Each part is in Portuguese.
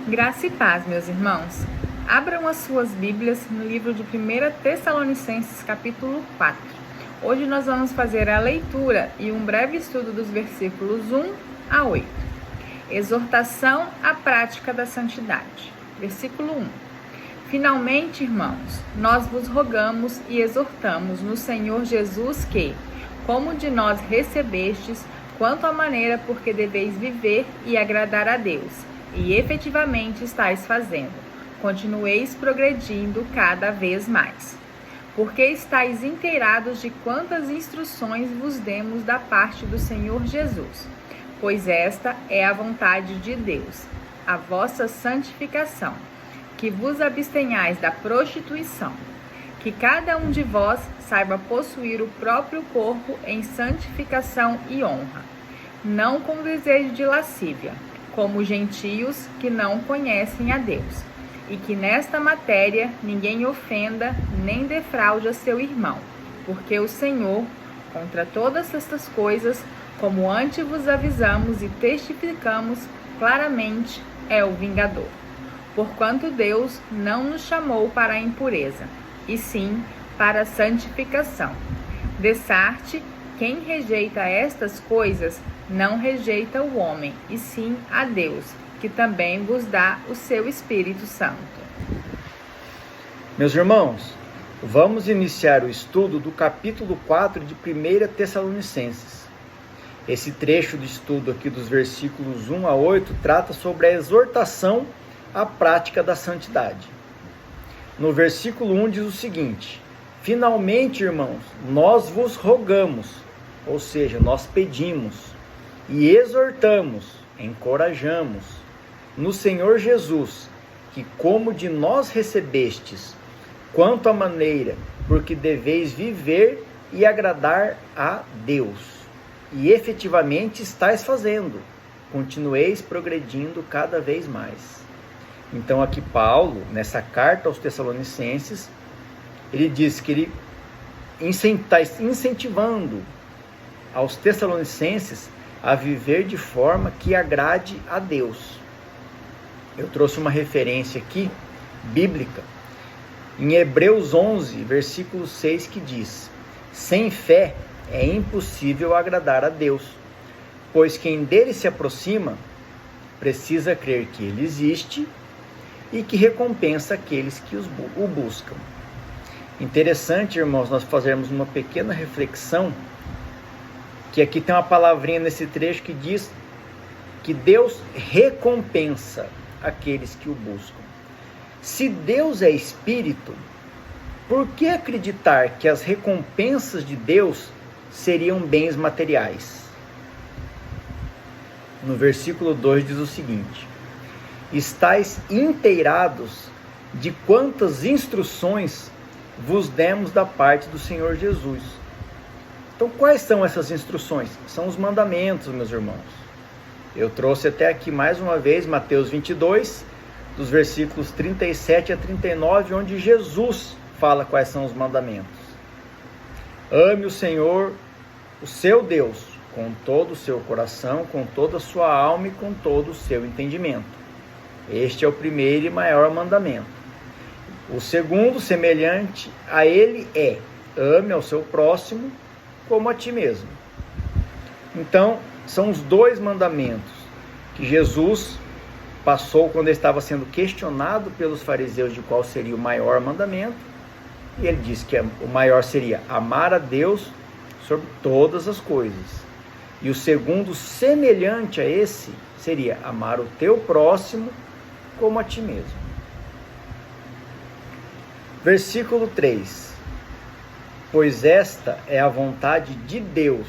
Graça e paz, meus irmãos. Abram as suas Bíblias no livro de 1 Tessalonicenses, capítulo 4. Hoje nós vamos fazer a leitura e um breve estudo dos versículos 1 a 8. Exortação à prática da santidade. Versículo 1. Finalmente, irmãos, nós vos rogamos e exortamos no Senhor Jesus que, como de nós recebestes, quanto à maneira por que deveis viver e agradar a Deus, e efetivamente estáis fazendo, continueis progredindo cada vez mais. Porque estáis inteirados de quantas instruções vos demos da parte do Senhor Jesus, pois esta é a vontade de Deus, a vossa santificação, que vos abstenhais da prostituição, que cada um de vós saiba possuir o próprio corpo em santificação e honra, não com desejo de lascívia, como gentios que não conhecem a Deus, e que nesta matéria ninguém ofenda nem defraude a seu irmão, porque o Senhor, contra todas estas coisas, como antes vos avisamos e testificamos claramente, é o vingador. Porquanto Deus não nos chamou para a impureza, e sim para a santificação. Dessarte, quem rejeita estas coisas, não rejeita o homem, e sim a Deus, que também vos dá o seu Espírito Santo. Meus irmãos, vamos iniciar o estudo do capítulo 4 de 1 Tessalonicenses. Esse trecho do estudo aqui dos versículos 1 a 8 trata sobre a exortação à prática da santidade. No versículo 1 diz o seguinte: finalmente, irmãos, nós vos rogamos, ou seja, nós pedimos, e exortamos, encorajamos, no Senhor Jesus, que como de nós recebestes, quanto à maneira, porque deveis viver e agradar a Deus, e efetivamente estáis fazendo, continueis progredindo cada vez mais. Então aqui Paulo, nessa carta aos Tessalonicenses, ele diz que ele está incentivando aos Tessalonicenses a viver de forma que agrade a Deus. Eu trouxe uma referência aqui, bíblica, em Hebreus 11, versículo 6, que diz: sem fé é impossível agradar a Deus, pois quem dele se aproxima precisa crer que ele existe e que recompensa aqueles que o buscam. Interessante, irmãos, nós fazermos uma pequena reflexão, que aqui tem uma palavrinha nesse trecho que diz que Deus recompensa aqueles que o buscam. Se Deus é Espírito, por que acreditar que as recompensas de Deus seriam bens materiais? No versículo 2 diz o seguinte: estais inteirados de quantas instruções vos demos da parte do Senhor Jesus. Então, quais são essas instruções? São os mandamentos, meus irmãos. Eu trouxe até aqui mais uma vez Mateus 22, dos versículos 37 a 39, onde Jesus fala quais são os mandamentos. Ame o Senhor, o seu Deus, com todo o seu coração, com toda a sua alma e com todo o seu entendimento. Este é o primeiro e maior mandamento. O segundo, semelhante a ele, é: ame ao seu próximo como a ti mesmo. Então, são os dois mandamentos que Jesus passou quando ele estava sendo questionado pelos fariseus de qual seria o maior mandamento, e ele disse que o maior seria amar a Deus sobre todas as coisas, e o segundo, semelhante a esse, seria amar o teu próximo como a ti mesmo. Versículo 3: pois esta é a vontade de Deus,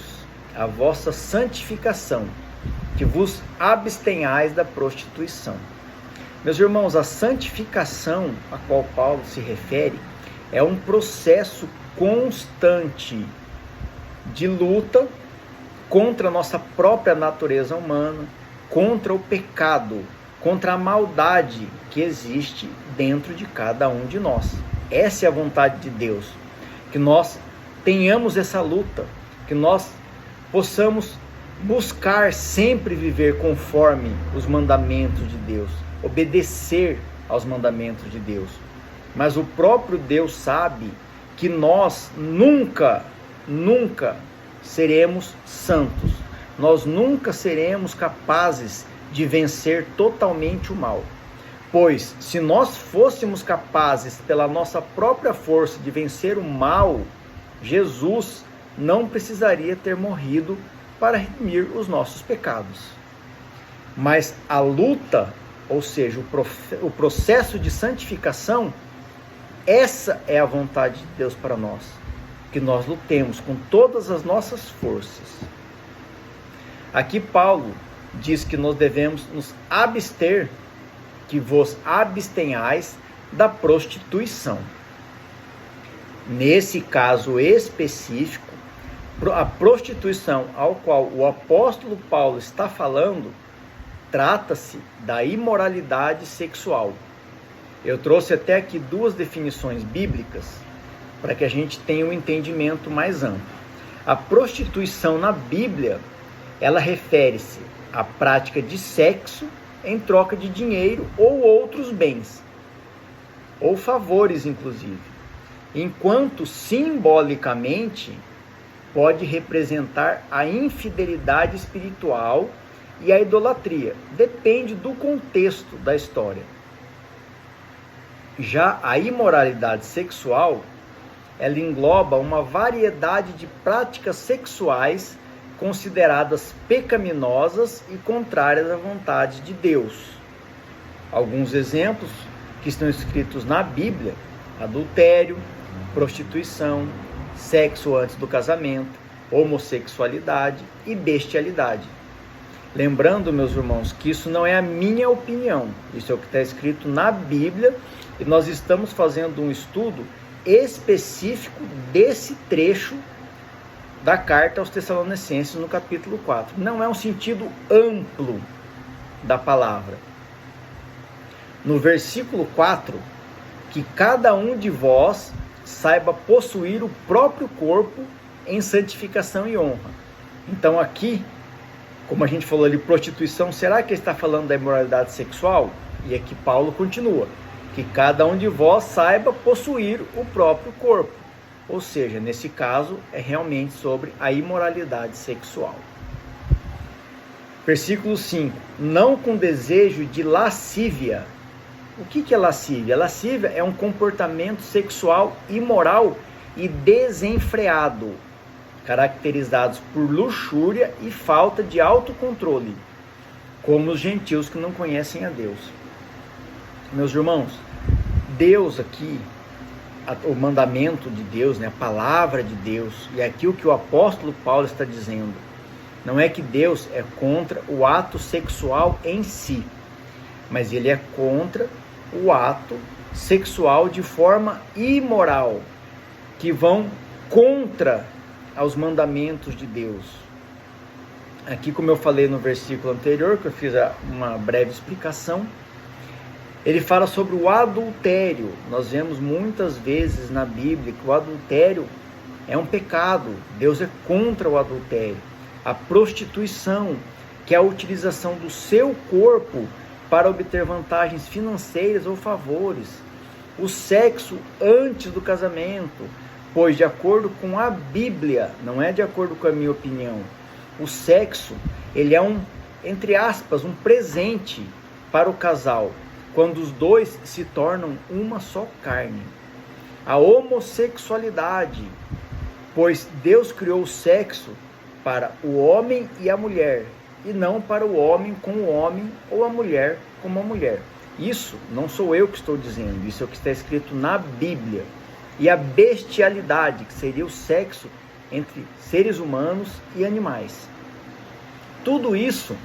a vossa santificação, que vos abstenhais da prostituição. Meus irmãos, a santificação a qual Paulo se refere é um processo constante de luta contra a nossa própria natureza humana, contra o pecado, contra a maldade que existe dentro de cada um de nós. Essa é a vontade de Deus, que nós tenhamos essa luta, que nós possamos buscar sempre viver conforme os mandamentos de Deus, obedecer aos mandamentos de Deus. Mas o próprio Deus sabe que nós nunca seremos santos. Nós nunca seremos capazes de vencer totalmente o mal. Pois, se nós fôssemos capazes, pela nossa própria força, de vencer o mal, Jesus não precisaria ter morrido para redimir os nossos pecados. Mas a luta, ou seja, o processo de santificação, essa é a vontade de Deus para nós, que nós lutemos com todas as nossas forças. Aqui Paulo diz que nós devemos nos abster, que vos abstenhais da prostituição. Nesse caso específico, a prostituição ao qual o apóstolo Paulo está falando, trata-se da imoralidade sexual. Eu trouxe até aqui 2 definições bíblicas para que a gente tenha um entendimento mais amplo. A prostituição na Bíblia, ela refere-se à prática de sexo em troca de dinheiro ou outros bens, ou favores inclusive, enquanto simbolicamente pode representar a infidelidade espiritual e a idolatria. Depende do contexto da história. Já a imoralidade sexual, ela engloba uma variedade de práticas sexuais consideradas pecaminosas e contrárias à vontade de Deus. Alguns exemplos que estão escritos na Bíblia: adultério, prostituição, sexo antes do casamento, homossexualidade e bestialidade. Lembrando, meus irmãos, que isso não é a minha opinião, isso é o que está escrito na Bíblia, e nós estamos fazendo um estudo específico desse trecho da carta aos Tessalonicenses no capítulo 4. Não é um sentido amplo da palavra. No versículo 4, que cada um de vós saiba possuir o próprio corpo em santificação e honra. Então aqui, como a gente falou ali, prostituição, será que ele está falando da imoralidade sexual? E aqui Paulo continua: que cada um de vós saiba possuir o próprio corpo. Ou seja, nesse caso, é realmente sobre a imoralidade sexual. Versículo 5. Não com desejo de lascívia. O que é lascívia? Lascívia é um comportamento sexual imoral e desenfreado, caracterizados por luxúria e falta de autocontrole, como os gentios que não conhecem a Deus. Meus irmãos, Deus aqui, o mandamento de Deus, a palavra de Deus, e aqui o que o apóstolo Paulo está dizendo, não é que Deus é contra o ato sexual em si, mas ele é contra o ato sexual de forma imoral, que vão contra aos mandamentos de Deus. Aqui, como eu falei no versículo anterior, que eu fiz uma breve explicação, ele fala sobre o adultério. Nós vemos muitas vezes na Bíblia que o adultério é um pecado. Deus é contra o adultério. A prostituição, que é a utilização do seu corpo para obter vantagens financeiras ou favores. O sexo antes do casamento, pois de acordo com a Bíblia, não é de acordo com a minha opinião, o sexo, ele é entre aspas, um presente para o casal, quando os dois se tornam uma só carne. A homossexualidade, pois Deus criou o sexo para o homem e a mulher, e não para o homem com o homem ou a mulher com a mulher. Isso não sou eu que estou dizendo, isso é o que está escrito na Bíblia. E a bestialidade, que seria o sexo entre seres humanos e animais. Tudo isso,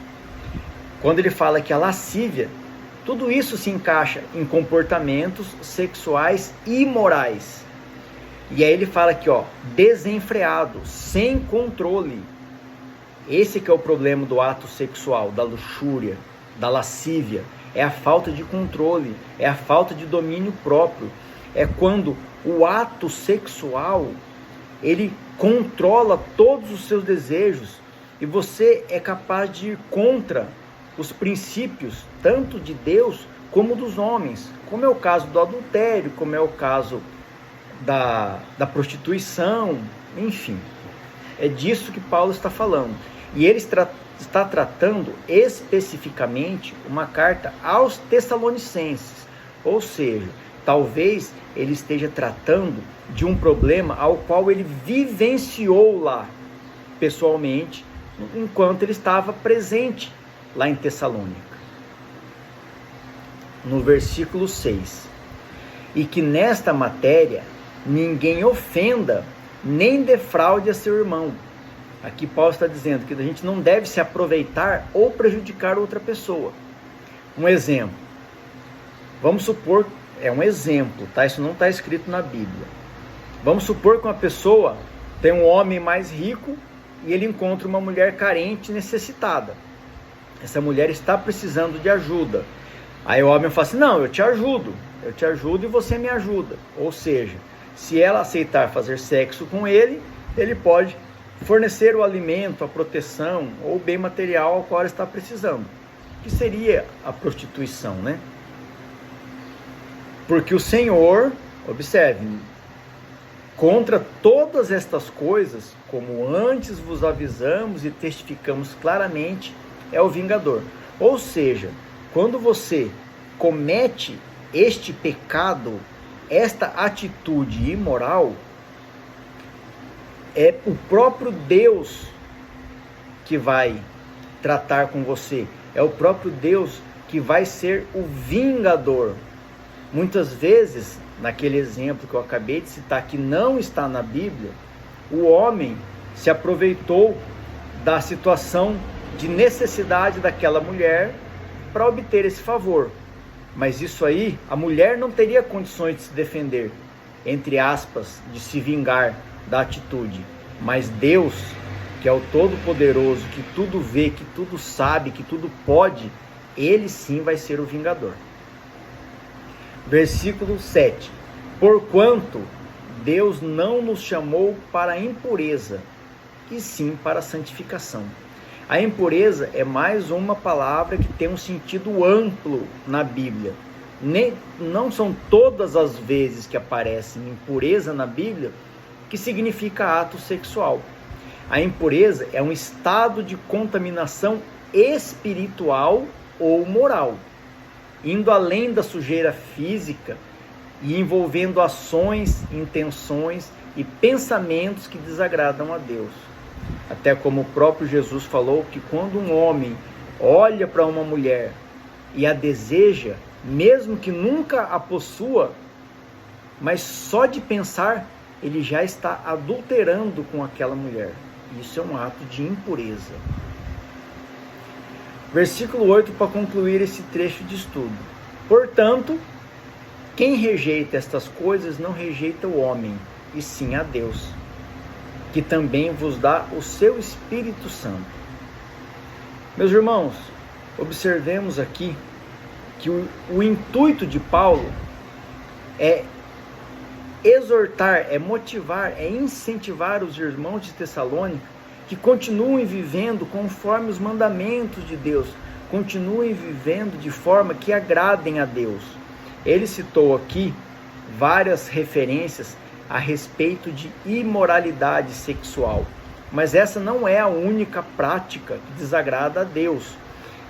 quando ele fala que a lascívia, tudo isso se encaixa em comportamentos sexuais imorais. E aí ele fala aqui, desenfreado, sem controle. Esse que é o problema do ato sexual, da luxúria, da lascívia. É a falta de controle, é a falta de domínio próprio. É quando o ato sexual, ele controla todos os seus desejos e você é capaz de ir contra os princípios, tanto de Deus como dos homens, como é o caso do adultério, como é o caso da prostituição, enfim. É disso que Paulo está falando. E ele está tratando especificamente uma carta aos Tessalonicenses, ou seja, talvez ele esteja tratando de um problema ao qual ele vivenciou lá, pessoalmente, enquanto ele estava presente lá em Tessalônica. No versículo 6, e que nesta matéria ninguém ofenda nem defraude a seu irmão. Aqui Paulo está dizendo que a gente não deve se aproveitar ou prejudicar outra pessoa. Um exemplo, vamos supor, é um exemplo, tá? Isso não está escrito na Bíblia. Vamos supor que uma pessoa tem um homem mais rico e ele encontra uma mulher carente e necessitada. Essa mulher está precisando de ajuda. Aí o homem fala assim, não, eu te ajudo e você me ajuda. Ou seja, se ela aceitar fazer sexo com ele, ele pode fornecer o alimento, a proteção ou o bem material ao qual ela está precisando, que seria a prostituição, né? Porque o Senhor, observe, contra todas estas coisas, como antes vos avisamos e testificamos claramente, é o vingador. Ou seja, quando você comete este pecado, esta atitude imoral, é o próprio Deus que vai tratar com você. É o próprio Deus que vai ser o vingador. Muitas vezes, naquele exemplo que eu acabei de citar, que não está na Bíblia, o homem se aproveitou da situação de necessidade daquela mulher para obter esse favor. Mas isso aí, a mulher não teria condições de se defender, entre aspas, de se vingar da atitude. Mas Deus, que é o Todo-Poderoso, que tudo vê, que tudo sabe, que tudo pode, Ele sim vai ser o vingador. Versículo 7. Porquanto Deus não nos chamou para a impureza, e sim para a santificação. A impureza é mais uma palavra que tem um sentido amplo na Bíblia. Não são todas as vezes que aparece impureza na Bíblia que significa ato sexual. A impureza é um estado de contaminação espiritual ou moral, indo além da sujeira física e envolvendo ações, intenções e pensamentos que desagradam a Deus. Até como o próprio Jesus falou que quando um homem olha para uma mulher e a deseja, mesmo que nunca a possua, mas só de pensar, ele já está adulterando com aquela mulher. Isso é um ato de impureza. Versículo 8, para concluir esse trecho de estudo. Portanto, quem rejeita estas coisas não rejeita o homem, e sim a Deus, que também vos dá o seu Espírito Santo. Meus irmãos, observemos aqui que o intuito de Paulo é exortar, é motivar, é incentivar os irmãos de Tessalônica que continuem vivendo conforme os mandamentos de Deus, continuem vivendo de forma que agradem a Deus. Ele citou aqui várias referências a respeito de imoralidade sexual, mas essa não é a única prática que desagrada a Deus,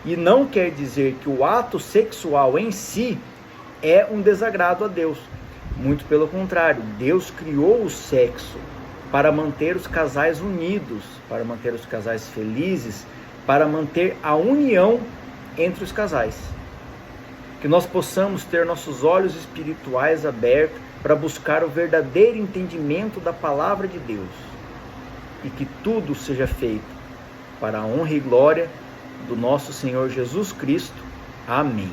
e não quer dizer que o ato sexual em si é um desagrado a Deus. Muito pelo contrário, Deus criou o sexo para manter os casais unidos, para manter os casais felizes, para manter a união entre os casais. Que nós possamos ter nossos olhos espirituais abertos para buscar o verdadeiro entendimento da palavra de Deus, e que tudo seja feito para a honra e glória do nosso Senhor Jesus Cristo. Amém.